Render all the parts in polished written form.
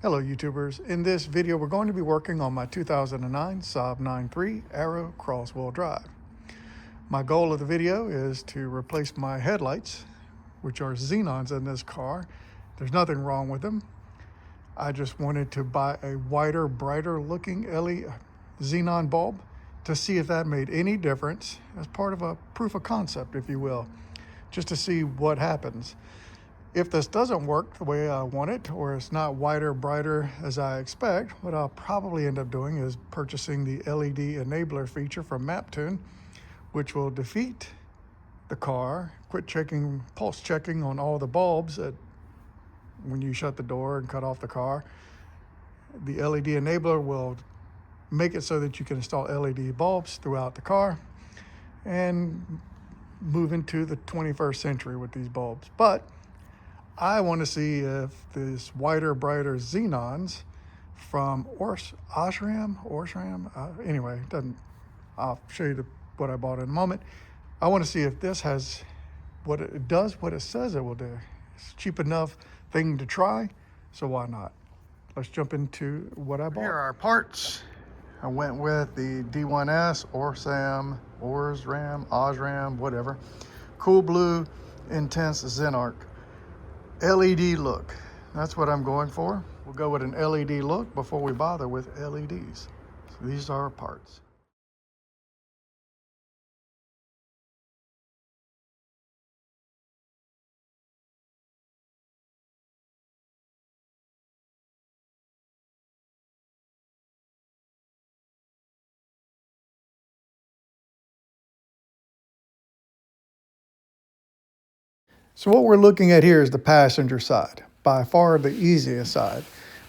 Hello YouTubers, in this video we're going to be working on my 2009 Saab 9.3 Aero cross-wheel drive. My goal of the video is to replace my headlights, which are Xenons in this car. There's nothing wrong with them. I just wanted to buy a wider, brighter looking LED Xenon bulb to see if that made any difference as part of a proof of concept, if you will, just to see what happens. If this doesn't work the way I want it, or it's not wider, brighter as I expect, what I'll probably end up doing is purchasing the LED enabler feature from MapTune, which will defeat the car, quit checking, pulse checking on all the bulbs when you shut the door and cut off the car. The LED enabler will make it so that you can install LED bulbs throughout the car and move into the 21st century with these bulbs. But I want to see if this wider, brighter Xenons from OSRAM, anyway, I'll show you what I bought in a moment. I want to see if this has what it says it will do. It's a cheap enough thing to try, so why not? Let's jump into what I bought. Here are our parts. I went with the D1S, OSRAM, whatever. Cool blue, intense Xenarc. LED look. That's what I'm going for. We'll go with an LED look before we bother with LEDs. So these are our parts. So what we're looking at here is the passenger side, by far the easiest side.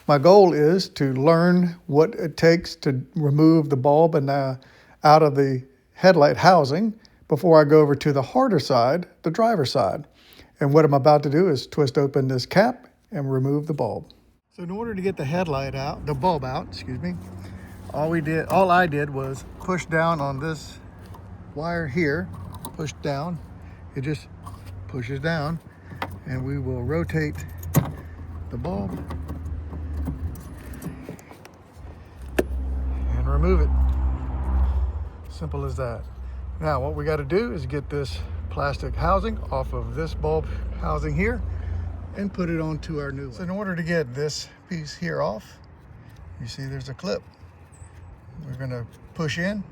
My goal is to learn what it takes to remove the bulb and out of the headlight housing before I go over to the harder side, the driver's side. And what I'm about to do is twist open this cap and remove the bulb. So in order to get the bulb out, all I did was push down on this wire here, push down. It just pushes down, and we will rotate the bulb and remove it. Simple as that. Now what we got to do is get this plastic housing off of this bulb housing here and put it onto our new one. So in order to get this piece here off, you see there's a clip. We're going to push in,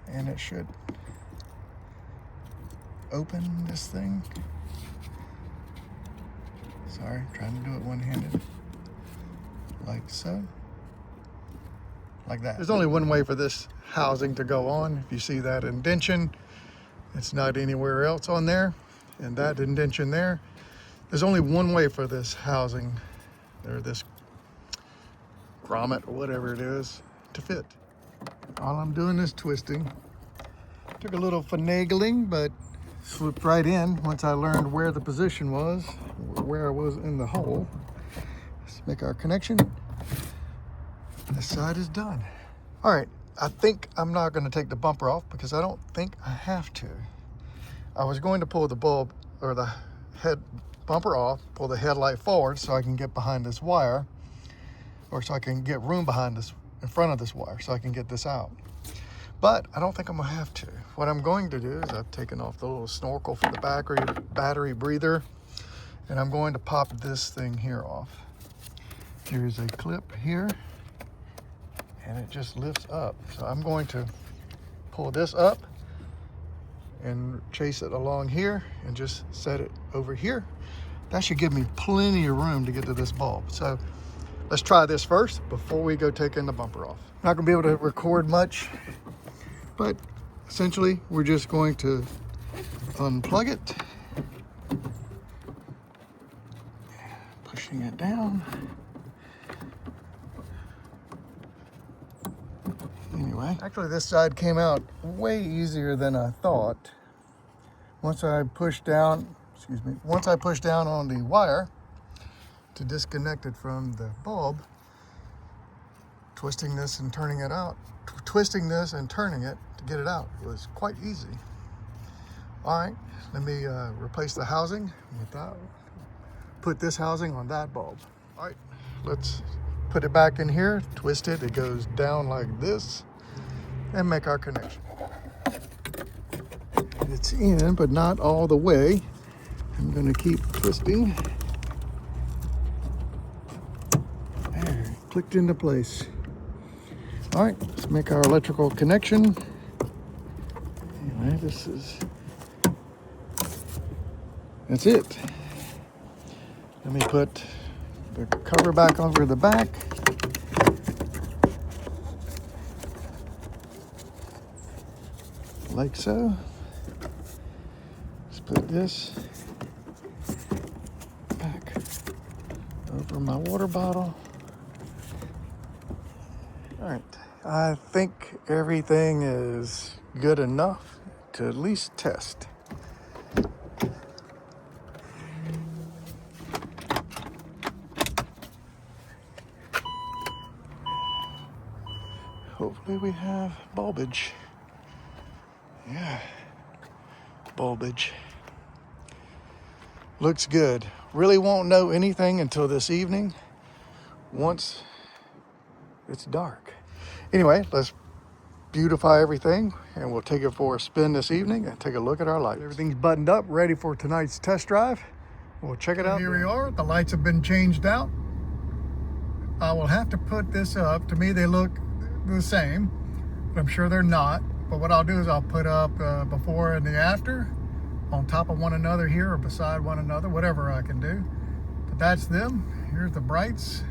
and it should open this thing. Sorry, trying to do it one-handed. Like so. Like that. There's only one way for this housing to go on. If you see that indentation, it's not anywhere else on there. And that indentation there, there's only one way for this housing, or this grommet, or whatever it is, to fit. All I'm doing is twisting. Took a little finagling, but slipped right in once I learned where the position was, where I was in the hole. Let's make our connection. This side is done. All right, I think I'm not going to take the bumper off because I don't think I have to. I was going to pull the bulb or the head bumper off, pull the headlight forward so I can get behind this wire, or so I can get room behind this, in front of this wire, so I can get this out. But I don't think I'm gonna have to. What I'm going to do is I've taken off the little snorkel for the battery breather, and I'm going to pop this thing here off. Here's a clip here, and it just lifts up. So I'm going to pull this up and chase it along here and just set it over here. That should give me plenty of room to get to this bulb. So let's try this first before we go taking the bumper off. Not gonna be able to record much, but essentially we're just going to unplug it, pushing it down. Anyway, actually this side came out way easier than I thought. Once I pushed down on the wire to disconnect it from the bulb, twisting this and turning it to get it out was quite easy. All right, let me replace the housing with that put this housing on that bulb. All right, let's put it back in here, twist it, it goes down like this, and make our connection. It's in, but not all the way. I'm gonna keep twisting. There, clicked into place. All right, let's make our electrical connection. Anyway, that's it. Let me put the cover back over the back. Like so. Let's put this back over my water bottle. All right, I think everything is good enough to at least test. Hopefully we have bulbage. Yeah, bulbage. Looks good. Really won't know anything until this evening, once it's dark. Anyway, let's beautify everything and we'll take it for a spin this evening and take a look at our lights. Everything's buttoned up, ready for tonight's test drive. We'll check it out. Here we are. The lights have been changed out. I will have to put this up. To me, they look the same, but I'm sure they're not. But what I'll do is I'll put up before and the after on top of one another here or beside one another, whatever I can do. But that's them. Here's the brights.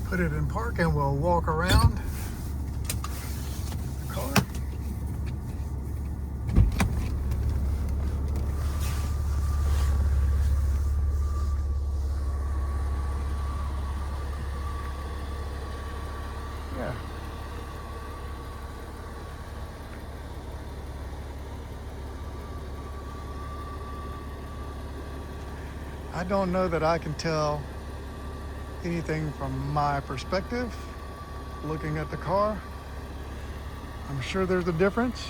Put it in park and we'll walk around the car. Yeah. I don't know that I can tell anything from my perspective looking at the car. I'm sure there's a difference.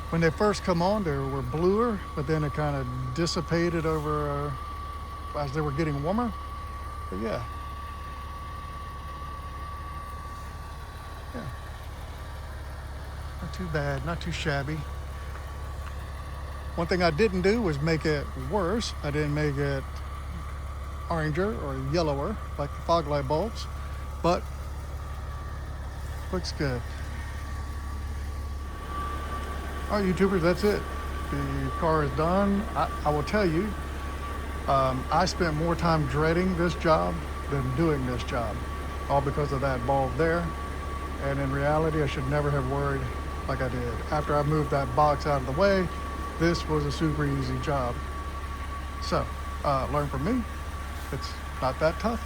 When they first come on, they were bluer, but then it kind of dissipated over as they were getting warmer. But yeah. Not too bad, not too shabby. One thing I didn't do was make it worse. I didn't make it oranger or yellower like the fog light bulbs, but looks good. All right, YouTubers, that's it. The car is done. I will tell you, I spent more time dreading this job than doing this job, all because of that bulb there. And in reality, I should never have worried like I did. After I moved that box out of the way, this was a super easy job. So, learn from me. It's not that tough.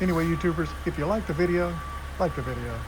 Anyway, YouTubers, if you like the video, like the video.